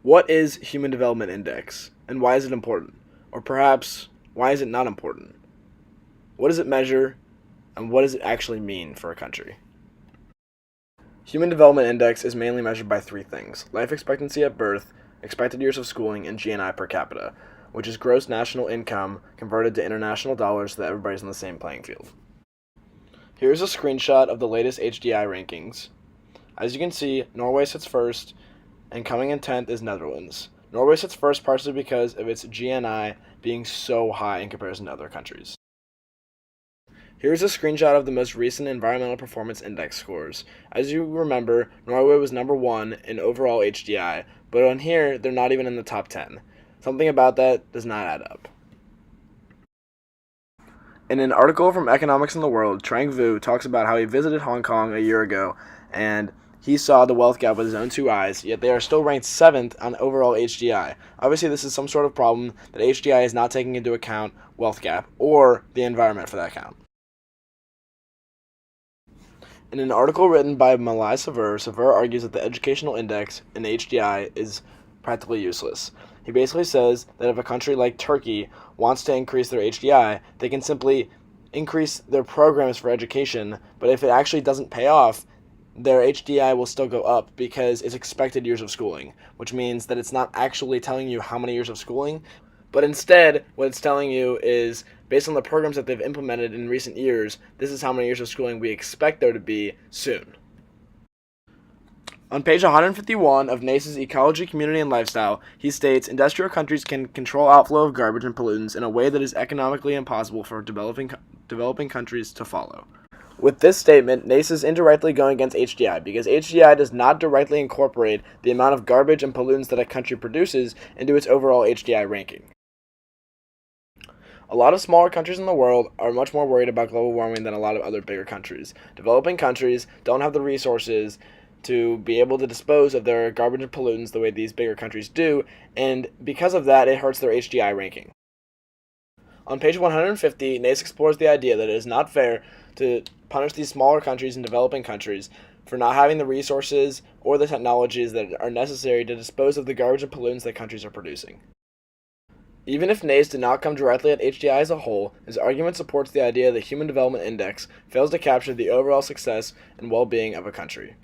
What is Human Development Index, and why is it important? Or perhaps, why is it not important? What does it measure, and what does it actually mean for a country? Human Development Index is mainly measured by three things: life expectancy at birth, expected years of schooling, and GNI per capita, which is gross national income converted to international dollars so that everybody's on the same playing field. Here's a screenshot of the latest HDI rankings. As you can see, Norway sits first, and coming in 10th is Netherlands. Norway sits first partially because of its GNI being so high in comparison to other countries. Here's a screenshot of the most recent Environmental Performance Index scores. As you remember, Norway was number 1 in overall HDI, but on here, they're not even in the top 10. Something about that does not add up. In an article from Economics in the World, Trang Vu talks about how he visited Hong Kong a year ago, and he saw the wealth gap with his own two eyes, yet they are still ranked 7th on overall HDI. Obviously, this is some sort of problem that HDI is not taking into account wealth gap, or the environment for that count. In an article written by Malai Sever, Sever argues that the educational index in HDI is practically useless. He basically says that if a country like Turkey wants to increase their HDI, they can simply increase their programs for education, but if it actually doesn't pay off, their HDI will still go up because it's expected years of schooling, which means that it's not actually telling you how many years of schooling, but instead what it's telling you is, based on the programs that they've implemented in recent years, this is how many years of schooling we expect there to be soon. On page 151 of NACE's Ecology, Community, and Lifestyle, he states, industrial countries can control outflow of garbage and pollutants in a way that is economically impossible for developing countries to follow. With this statement, NACE is indirectly going against HDI because HDI does not directly incorporate the amount of garbage and pollutants that a country produces into its overall HDI ranking. A lot of smaller countries in the world are much more worried about global warming than a lot of other bigger countries. Developing countries don't have the resources to be able to dispose of their garbage and pollutants the way these bigger countries do, and because of that, it hurts their HDI ranking. On page 150, NACE explores the idea that it is not fair to punish these smaller countries and developing countries for not having the resources or the technologies that are necessary to dispose of the garbage and pollutants that countries are producing. Even if NACE did not come directly at HDI as a whole, his argument supports the idea that Human Development Index fails to capture the overall success and well-being of a country.